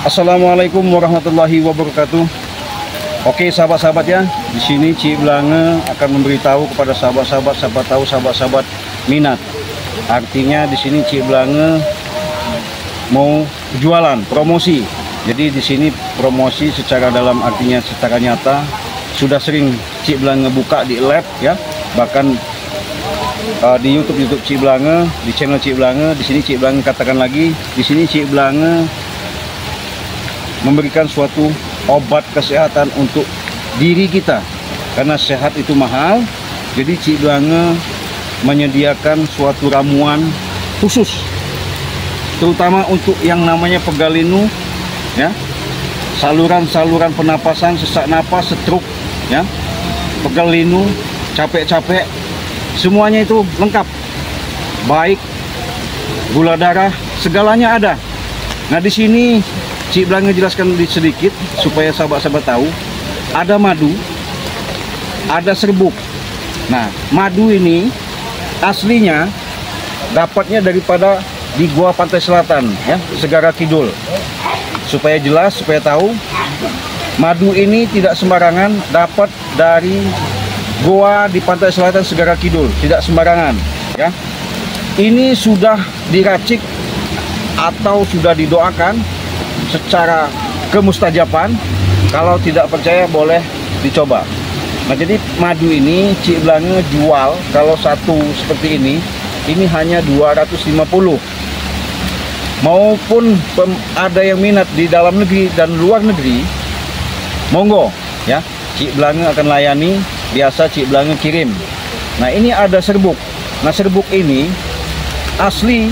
Assalamualaikum warahmatullahi wabarakatuh. Oke sahabat-sahabat ya, di sini Cik Blange akan memberitahu kepada sahabat-sahabat, siapa tahu sahabat-sahabat minat. Artinya di sini Cik Blange mau jualan, promosi. Jadi di sini promosi secara dalam artinya secara nyata sudah sering Cik Blange buka di lab ya, bahkan di YouTube Cik Blange, di channel Cik Blange. Di sini Cik Blange katakan lagi, di sini Cik Blange memberikan suatu obat kesehatan untuk diri kita, karena sehat itu mahal. Jadi Cik Blange menyediakan suatu ramuan khusus terutama untuk yang namanya pegal linu ya, saluran-saluran pernapasan, sesak napas, stroke ya, pegal linu, capek-capek, semuanya itu lengkap, baik gula darah, segalanya ada. Nah di sini Cik Blange jelaskan sedikit supaya sahabat-sahabat tahu. Ada madu, ada serbuk. Nah, madu ini aslinya dapatnya daripada di Gua Pantai Selatan ya, Segara Kidul. Supaya jelas, supaya tahu, madu ini tidak sembarangan dapat dari Goa di Pantai Selatan Segara Kidul, tidak sembarangan ya. Ini sudah diracik atau sudah didoakan secara kemustajaban. Kalau tidak percaya boleh dicoba. Nah jadi madu ini Cik Blange jual, kalau satu seperti ini hanya 250. Maupun ada yang minat di dalam negeri dan luar negeri, monggo ya, Cik Blange akan layani. Biasa Cik Blange kirim. Nah ini ada serbuk. Nah serbuk ini asli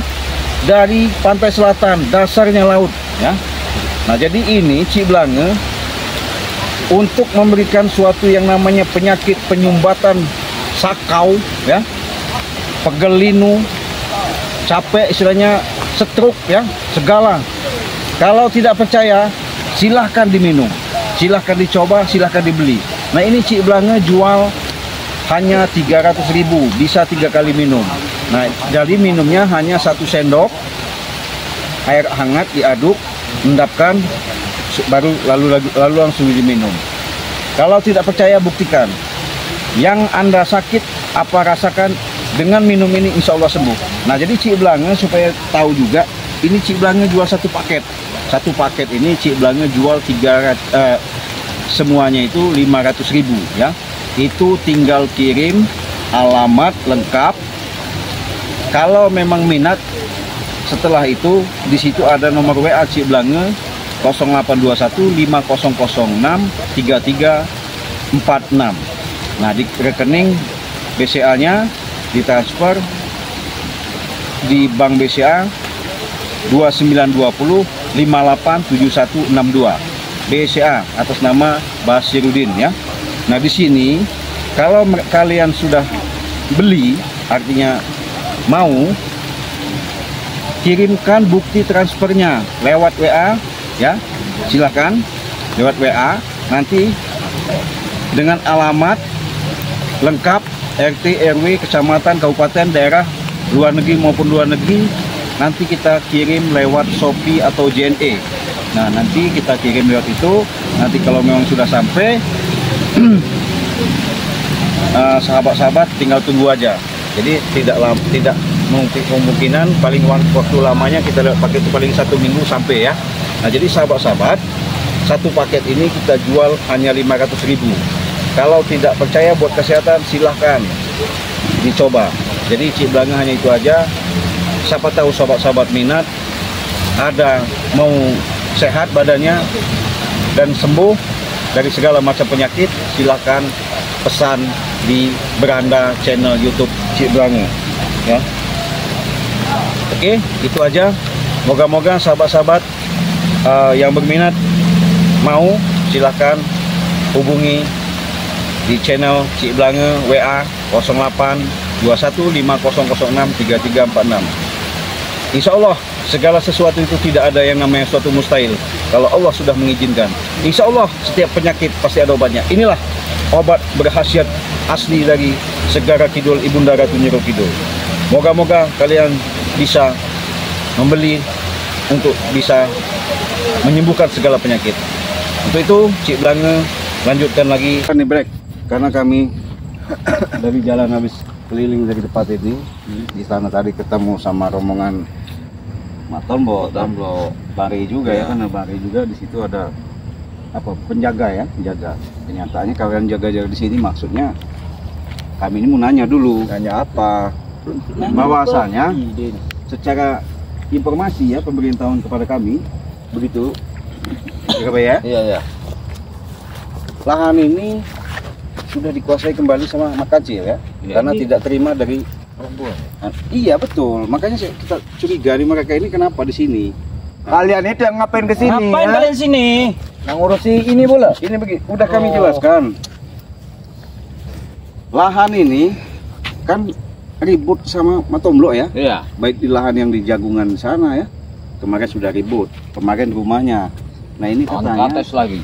dari Pantai Selatan, dasarnya laut ya. Nah jadi ini Cik Blange untuk memberikan suatu yang namanya penyakit penyumbatan sakau ya, pegal linu, capek, istilahnya stroke ya, segala. Kalau tidak percaya silahkan diminum, silahkan dicoba, silahkan dibeli. Nah ini Cik Blange jual hanya 300.000, bisa 3 kali minum. Nah jadi minumnya hanya 1 sendok air hangat diaduk, endapkan, baru lalu langsung diminum. Kalau tidak percaya buktikan. Yang Anda sakit apa rasakan, dengan minum ini insya Allah sembuh. Nah jadi Cik Blange supaya tahu juga, ini Cik Blange jual satu paket. Satu paket ini Cik Blange jual semuanya itu 500.000 ya. Itu tinggal kirim alamat lengkap. Kalau memang minat, setelah itu di situ ada nomor WA Cik Blange 0821 5006 3346. Nah di rekening BCA-nya ditransfer di Bank BCA 2920 587162 BCA atas nama Basirudin ya. Nah di sini kalau kalian sudah beli, artinya mau, kirimkan bukti transfernya lewat WA ya, silahkan lewat WA, nanti dengan alamat lengkap RT RW kecamatan kabupaten daerah luar negeri maupun luar negeri, nanti kita kirim lewat Shopee atau JNE. Nah nanti kita kirim lewat itu. Nanti kalau memang sudah sampai sahabat-sahabat tinggal tunggu aja. Jadi tidak kemungkinan paling waktu lamanya kita pakai itu paling 1 minggu sampai ya. Nah jadi sahabat-sahabat, satu paket ini kita jual hanya 500.000. Kalau tidak percaya buat kesehatan silahkan dicoba. Jadi Cik Blange hanya itu aja. Siapa tahu sahabat-sahabat minat, ada mau sehat badannya dan sembuh dari segala macam penyakit, silahkan pesan di beranda channel YouTube Cik Blange ya. Oke, itu aja. Moga-moga sahabat-sahabat yang berminat mau, silahkan hubungi di channel Cik Blange WA 0821 5006 3346. Insya Allah segala sesuatu itu tidak ada yang namanya suatu mustahil. Kalau Allah sudah mengizinkan, insya Allah setiap penyakit pasti ada obatnya. Inilah obat berkhasiat asli dari Segara Kidul, Ibunda Ratu Nyiro Kidul. Moga-moga kalian bisa membeli untuk bisa menyembuhkan segala penyakit. Untuk itu Cik Blange lanjutkan lagi. Ini break karena kami dari jalan habis keliling dari tempat ini. Di sana tadi ketemu sama rombongan Matombo, Bari juga ya, karena Bari juga di situ ada apa penjaga ya, penjaga. Kenyataannya kalian jaga-jaga di sini maksudnya kami ini mau nanya dulu. Nanya apa? Bahwasanya secara informasi ya pemberitahuan kepada kami begitu ya. Iya. Lahan ini sudah dikuasai kembali sama Mat Kancil ya, karena tidak terima dari perempuan. Iya betul, makanya kita curiga nih mereka ini kenapa di sini. Kalian itu yang ngapain ke sini? Ngapain ya? kalian sini? Yang ngurusi ini pula. Ini begini, udah kami jelaskan. Lahan ini kan ribut sama Matomblo ya. Iya. Baik di lahan yang di Jagungan sana ya. Kemarin sudah ribut. Kemarin rumahnya. Nah ini katanya Atas lagi.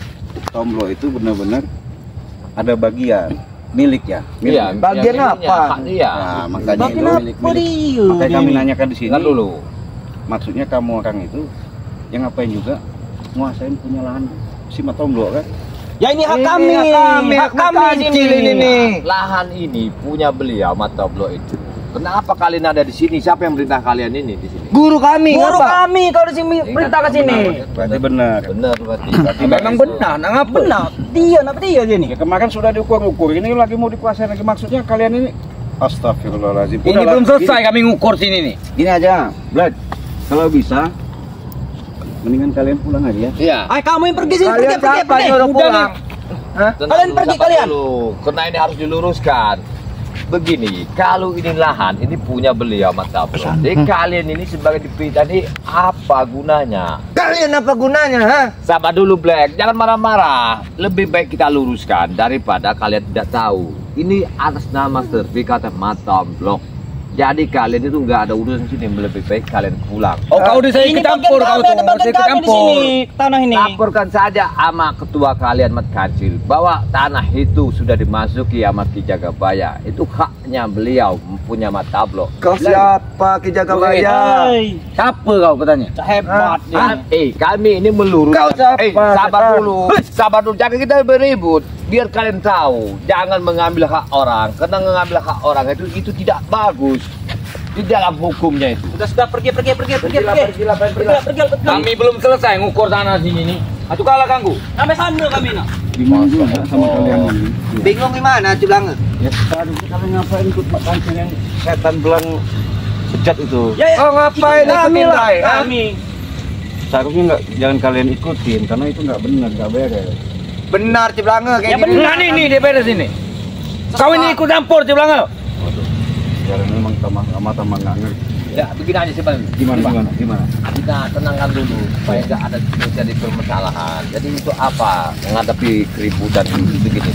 Tomblo itu benar-benar ada bagian milik ya. Iya. Bagian apa? Iya. Nah, makanya Bagian itu apa dia? makanya kami nanyakan di sini. Kan dulu. Maksudnya kamu orang itu yang ngapain juga nguasain punya lahan si Matomblo kan? Ya ini hak Ini kami. hak kami Kancil ini nih. Lahan ini punya beliau Matombo itu. Kenapa kalian ada di sini? Siapa yang merintah kalian ini di sini? Guru kami. Guru kami kalau di sini perintah ke sini. Berarti benar. Benar berarti. Memang benar. Nah, ngapa? Benar. Apa dia ini? Ya, kemarin sudah diukur-ukur. Ini lagi mau dikuasai lagi. Maksudnya kalian ini astagfirullahaladzim. Ini belum selesai kami ngukur sini nih. Gini aja, Blad. Kalau bisa mendingan kalian pulang aja ya. Iya. Ay, kamu yang pergi sini. Kalian siapa Pergi. nyuruh Udah pulang? nih. Hah? Kalian pergi, Sabar kalian. dulu. Karena ini harus diluruskan. Begini, kalau ini lahan ini punya beliau Matombo. Jadi kalian ini sebagai dipinta ini apa gunanya? Kalian apa gunanya, ha? Sabar dulu Black, jangan marah-marah. Lebih baik kita luruskan daripada kalian tidak tahu. Ini atas nama sertifikat Matombo. Jadi kalian itu nggak ada urusan sini, lebih baik kalian pulang. Oh, kau udah saya ikut campur, kau tuh saya ikut campur. Tanah ini. Laporkan saja sama ketua kalian Mat Kancil bahwa tanah itu sudah dimasuki sama Ki Jagabaya. Itu haknya beliau punya Matombo. Kau siapa Ki Jagabaya? Siapa kau katanya? Hebat dia. Kami ini melurus. Kau siapa? Sabar dulu. Sabar dulu. Jangan kita beribut. Biar kalian tahu, jangan mengambil hak orang. Karena mengambil hak orang itu tidak bagus di dalam hukumnya itu. Sudah pergi. Kami belum selesai ngukur tanah sini nih. Atuh kalah ganggu. Sampai sana kami nak. Bingung juga sama kalian ini. Ya. Bingung gimana, Ciblange? Ya tadi kalian ngapain ikut Mat Kancil yang setan belang bejat itu? Ya, Oh, ngapain kami ikutin, lah, Dai? kami. Seharusnya jangan kalian ikutin karena itu nggak benar, nggak beres. Benar Ciblange kayak Ya gitu. benar nih dia beres ini. Kau ini ikut campur Ciblange. Waduh, sekarang memang tambah nggak ngerti. Ya begini aja sih Bang. Gimana? Kita tenangkan dulu supaya nggak ada terjadi permasalahan. Jadi itu apa menghadapi keributan begini.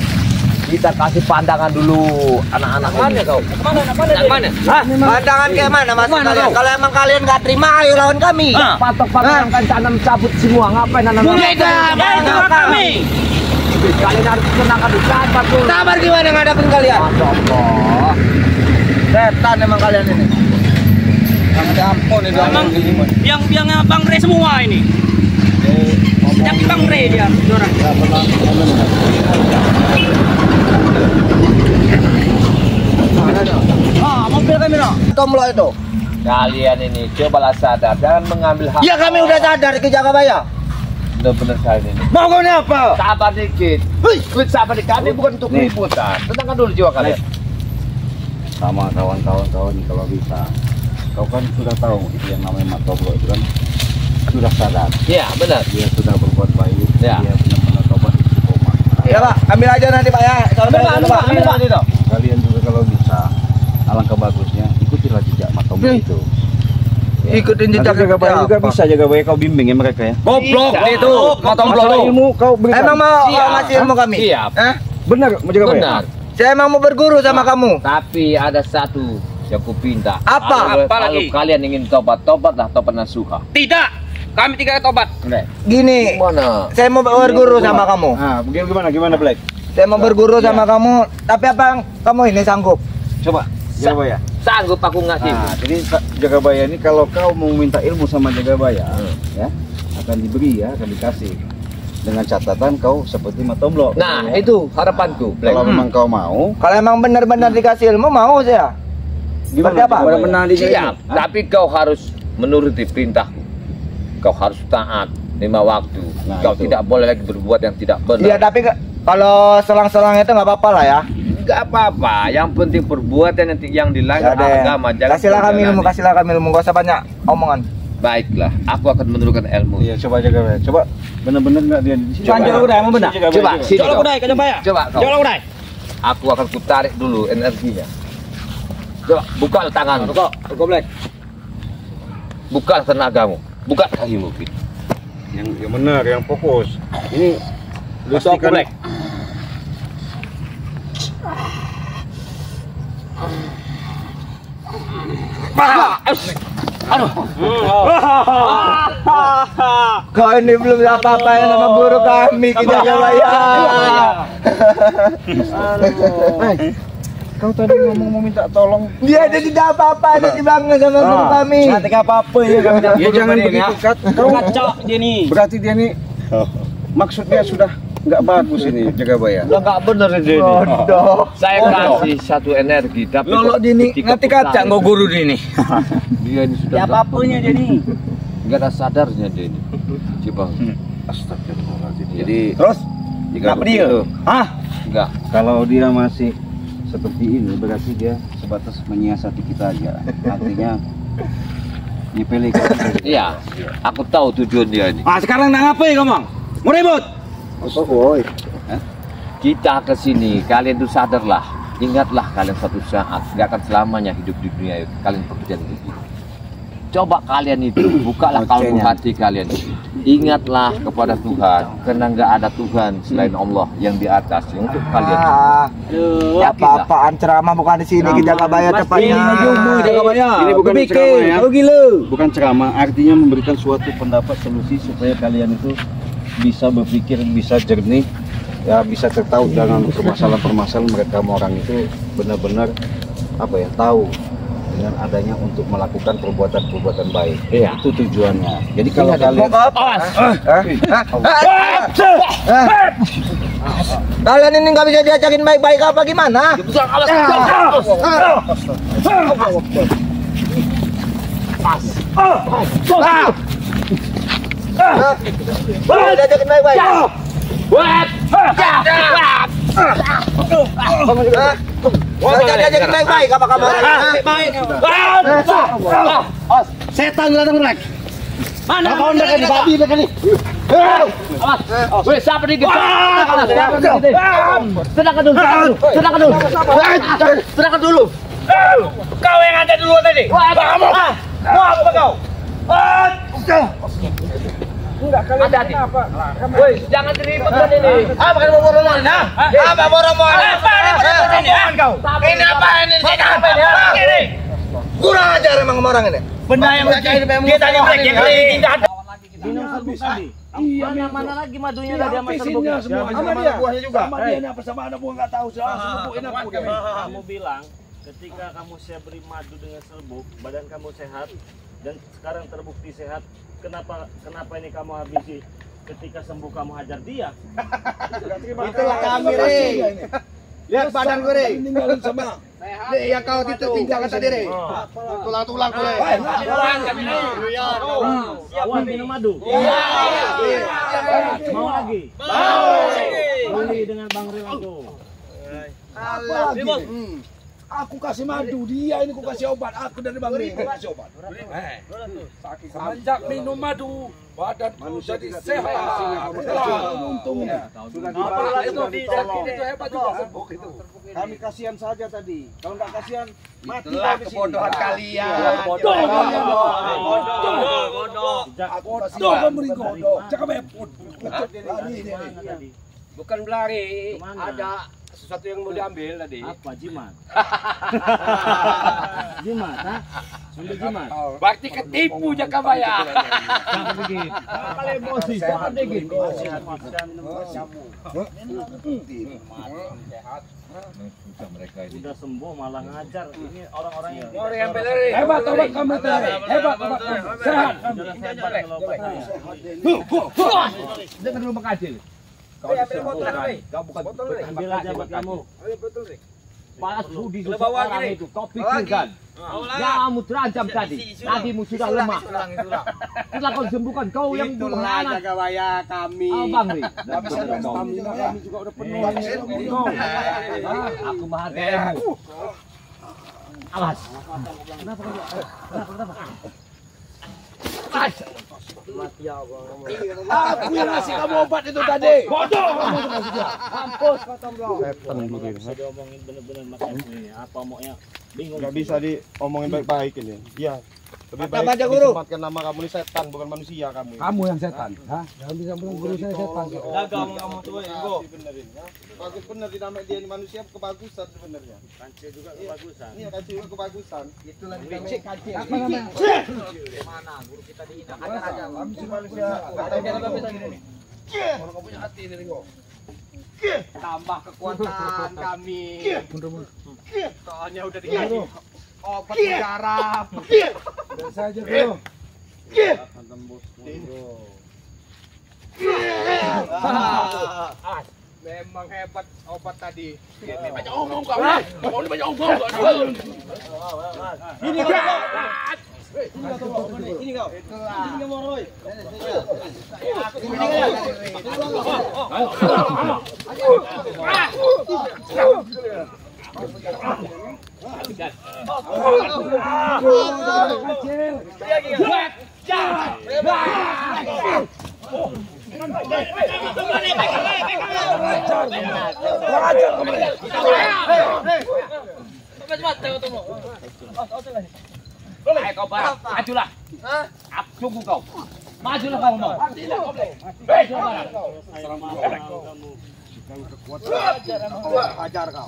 Kita kasih pandangan dulu anak-anak ini. Kau? Mana? Hah? Pandangan kayak mana maksud Mana kalian? kau? Kalau emang kalian nggak terima, ayo lawan kami. Patok-patok kan tanam cabut semua. Ngapain tanam? kami. Kalian harus tenangkan dulu. Sabar dulu. Sabar gimana ngadapin kalian? Masya Allah. Setan emang kalian ini. Ampun itu. Biang Bang Re semua ini. Sejak Bang Re dia, orang. Mobil kami no. Tomblo itu. Kalian ini cobalah sadar, jangan mengambil hak. Ya kami udah sadar Ki Jagabaya. Bener-bener kalian ini. Mau kau ini apa? Sabar dikit. Sabar dikit. Kami bukan untuk Nih. keributan. Tenangkan dulu jiwa kalian. Sama kawan-kawan kalau bisa. Kau kan sudah tahu itu yang namanya Matombo itu kan sudah sadar. Iya benar. Dia sudah berbuat baik. Ya. Dia benar-benar tobat istiqomah. Ya Pak, ambil aja nanti Pak ya. Ambil Pak. Kalian juga kalau bisa, alangkah bagusnya ikutilah jejak Matombo itu. Ya. Ikutin Nanti jejak Jagabaya juga bisa, Jagabaya kau bimbing ya mereka ya. Goblok Iya. itu. Matombo Masalah lu. ilmu kau berikan. Emang mau Siap. ngasih ilmu kami? Siap. Hah? benar mau Jagabaya? Benar. Saya emang mau berguru sama kamu. Tapi ada satu yang ku pinta. Apa? Apa Kalau lagi? kalian ingin tobatlah tobat nasuha. Tidak. Kami tiga tobat. Gini, Gimana? saya mau berguru sama kamu. Ah, gimana Black? Saya mau berguru sama kamu. Tapi apa yang kamu ini sanggup? Coba Jagabaya. Sanggup aku ngasih. Nah, jadi Jagabaya ini kalau kau mau minta ilmu sama Jagabaya, ya, akan diberi ya, akan dikasih. Dengan catatan kau seperti Matoblok. Nah, itu harapanku. Black. Kalau memang kau mau, Kalau emang benar-benar dikasih ilmu mau saya. Seperti apa? Benar-benar Siap, tapi kau harus menuruti perintahku. Kau harus taat 5 waktu. Nah, Kau itu. tidak boleh lagi berbuat yang tidak benar. Iya, tapi kalau selang-selang itu nggak apa-apa lah ya. Enggak apa-apa. Yang penting perbuatan yang dilanggar Ya deh. agama. Jangan Kasihlah kami ilmu, menjalani. kasihlah kami ilmu. Gak usah banyak omongan. Baiklah, aku akan menurunkan ilmu. iya coba jaga. Coba benar-benar nggak dia di sini. Coba jaga udah, mau benar. Coba, sini Coba kau. udah, kau coba ya. Coba kau. Coba udah. Aku akan kutarik dulu energinya. Coba, buka tanganmu. Kau Black. Buka tenagamu. Buka kakimu. Yang benar, yang fokus. Ini Besok aku Black. Kau ini belum apa-apa yang sama guru kami kita coba ya. Kau tadi ngomong mau minta tolong. Dia ada tidak apa-apa, ada di belakang sama guru kami. Nanti apa-apa ya kami Ya jangan begitu, Kat. Kau Kacau dia nih. berarti dia nih maksudnya sudah nggak bagus ini jaga bayar. Lo nggak bener ini. Bodoh. Saya kasih satu energi, tapi Lolo dini ketika ngerti kaca kutarik, nggak guru dini. dia ini sudah Ya apa-apanya dia nih. nggak ada sadarnya dia ini. Coba. Astagfirullahaladzim. Jadi Terus jika kenapa dia? begitu, Hah? enggak. Kalau dia masih seperti ini berarti dia sebatas menyiasati kita aja. Artinya nyepele kita. Iya, aku tahu tujuan dia ini. Ah sekarang nak ngapain kamu? Mau ribut? Woi. Kita ke sini, kalian tuh sadarlah. Ingatlah kalian suatu saat nggak akan selamanya hidup di dunia ini. Kalian pekerjaan itu. Coba kalian itu bukalah kalbu hati kalian. Ingatlah kepada Tuhan, karena nggak ada Tuhan selain Allah yang di atas untuk kalian. Ya apa-apaan ceramah bukan di sini kita nggak bayar tepatnya. Ini bukan Bikin, ceramah ya. kau gila. Bukan ceramah, artinya memberikan suatu pendapat solusi supaya kalian itu bisa berpikir, bisa jernih, ya bisa tertahu dengan permasalahan-permasalahan mereka orang itu benar-benar apa ya tahu dengan adanya untuk melakukan perbuatan-perbuatan baik. Iya. Itu tujuannya. Jadi kalau kalian Kalian ini nggak bisa diajakin baik-baik apa gimana? Diajakin baik-baik. Diajakin baik-baik apa kamu? Setan datang Black. Mana? Kau udah di babi begini. Weh, siapa nih? Sedangkan dulu. Kau yang ada dulu tadi. Kamu. Mau apa kau? Hati-hati. Woi, jangan diribetkan ini. Apa kan mau romongan? Apa mau romongan? Kau. Ini apa ini? Ini. Kurang ajar emang sama orang ini. Benda yang dia tadi Black yang tidak ada. Minum serbuk tadi. Iya, mana lagi madunya tadi sama Habisinnya semua Sama dia buahnya juga. sama dia ini apa sama anak buah nggak tahu selubuhin aku dia. Kamu bilang ketika kamu saya beri madu dengan serbuk, badan kamu sehat dan sekarang terbukti sehat. Kenapa ini kamu habisi? Ketika sembuh kamu hajar dia. Itulah kami, Re. Lihat badan gue, Re. Tinggalin sama Nih yang kau tinggalkan tadi, Re. Tulang-tulang gue. Siap minum madu. Mau lagi? Beli dengan Bang Ril aku. aku kasih madu, dia ini aku kasih obat, aku dari Bang Rin kasih obat. Semenjak minum madu, badanku jadi sehat. Untungnya. Itu hebat juga serbuk itu. kami kasihan saja tadi. Kalau nggak kasihan, mati Itulah kau di sini. kebodohan kalian. Bodoh. Bodoh. Bodoh memberi godok. Jangan meput. Mana tadi? Bukan belari, Kemana? ada sesuatu yang mau diambil tadi. Apa jimat? Jimat, ha? Sudah jimat. Berarti ketipu Jaka bayar. Jangan begitu. Kalau emosi, jangan begitu. Sudah sembuh malah ngajar. Ini orang-orang yang Hebat obat kamu tadi. Hebat obat kamu. Sehat. jelas hebat kalau obatnya. Jangan dulu makasih. Kau bukan Ambil aja buat kamu. Balas budi seseorang itu. Kau pikirkan. Kamu terancam tadi. Nadimu sudah lemah. Setelah kau sembuhkan kau yang berhalangan. Jaga waya kami. Bang Ri. Kami juga udah penuh. Aku maha temu. Awas. Aku yang ngasih kamu obat itu tadi. Bodoh kamu itu maksudnya. Mampus kata bro. Bisa diomongin bener-bener makanya ini. Apa maunya? Bingung. Nggak bisa diomongin baik-baik ini. Iya. Lebih baik baca, Guru. disematkan nama kamu ini setan, bukan manusia kamu. Kamu yang setan. Hah? Jangan bisa bilang guru saya setan. Dagang kamu tuh ya, Go. Benerin ya. Bagus bener dinamain dia ini manusia kebagusan sebenarnya. Kancil juga kebagusan. Iya kasih juga kebagusan. Itu lagi becek kancil. Apa namanya? Mana guru kita dihina. Kami si manusia. Kalau kau punya hati ini Ringo. Tambah kekuatan kami. Soalnya udah dikasih obat mujarab. Biasa aja Bro. Memang hebat obat tadi. Banyak omong kau. Kau ini banyak omong kau. Ini kau. Ini kau. Ini mau Roy. Ayo kau barang, majulah. Aku tunggu kau. Majulah kau mau. Ajar kau.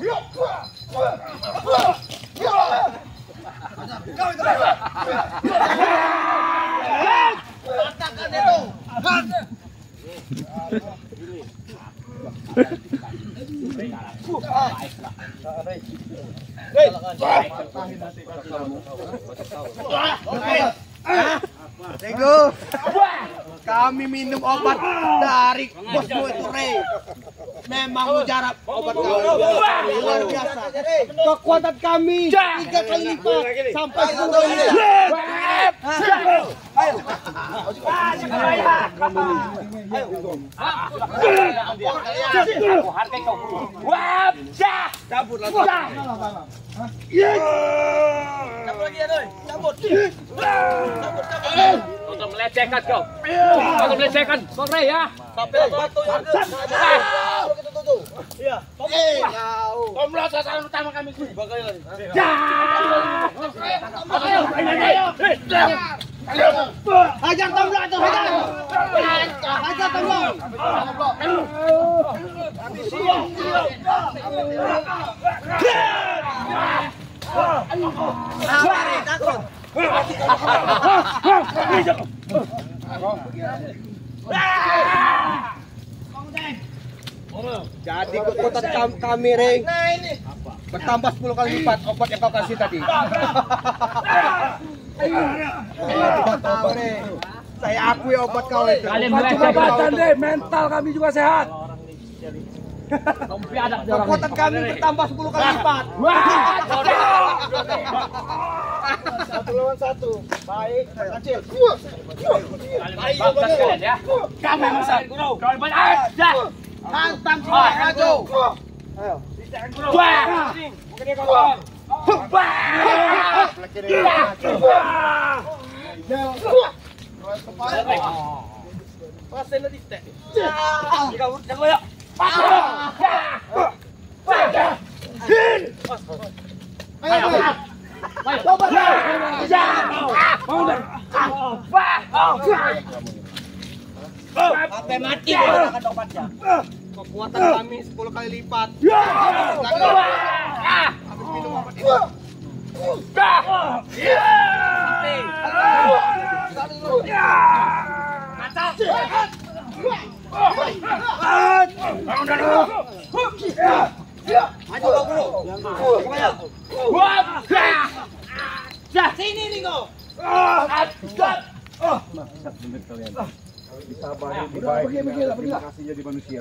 Tengok. Kami minum obat dari bosmu itu Rey. Memang mujarab obat kami luar biasa. Kekuatan kami 3 kali lipat sampai 10 kali lipat. Untuk melecehkan kau. Untuk melecehkan Bang Rey ya. Sampai batu ya. Kau merasa sasaran utama kami sini. Hajar tomblok itu, hajar. Hajar tomblok. Jadi kekuatan kami Rey bertambah 10 kali lipat obat yang kau kasih tadi. Saya akui obat kau itu. Obat deh, mental kami juga sehat. Kekuatan kami bertambah 10 kali lipat. Satu lawan satu. Baik, kecil. Kami besar. Kau banyak. Hantam semua maju. Ayo. Sampai mati menggunakan obatnya. kekuatan kami 10 kali lipat. Habis minum obat itu. Maju kau guru. Sini Ringo. Terima kasih jadi manusia.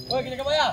Oh, gini kamu ya.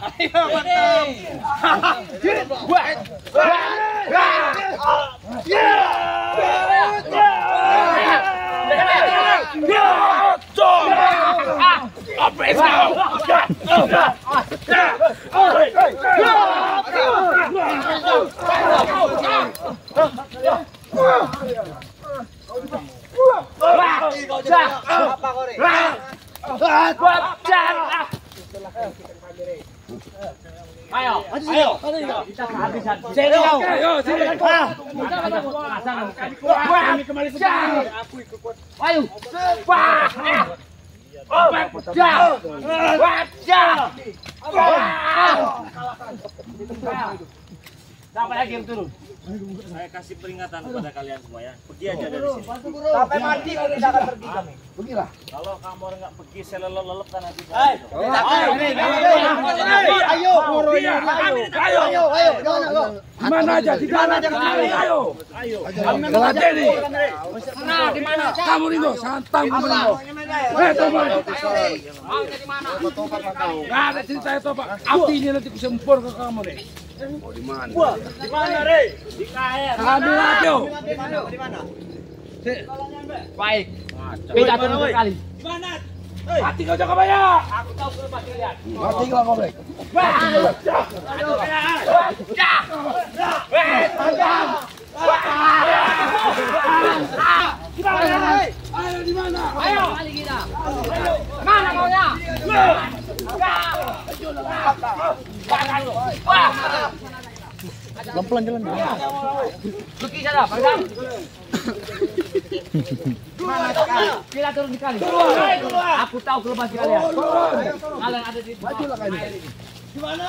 Ayo, kita kehabisan. Sini kami kembali sekali. Ayo, sampai lagi yang turun. Saya kasih peringatan kepada kalian semua ya. Pergi aja dari sini. Sampai mati kalau tidak akan pergi kami. Kalau kamu orang nggak pergi, saya lelep-lelepkan nanti. Mana aja, di mana aja kemari, ayo. Melatih. Di mana? Kamu Ringo, santai kamu Ringo. Tobat. Nggak ada cerita itu Pak. Api ini nanti kusempur ke kamu nih. Di mana, Rey? Di KR. Ambil lagi yo. Di mana? Baik. Beda turun sekali. Di mana? Mati kau jaga banyak. Aku tahu ke rumah kalian. Mati kau kau Rey. Ayo di mana? Ayo, kali kita. Mana maunya? Pelan-pelan jalan. Pergi sana, pegang. Kita turun di kali. Aku tahu ke rumah kalian. Kalian ada di maju lah kalian. Di mana?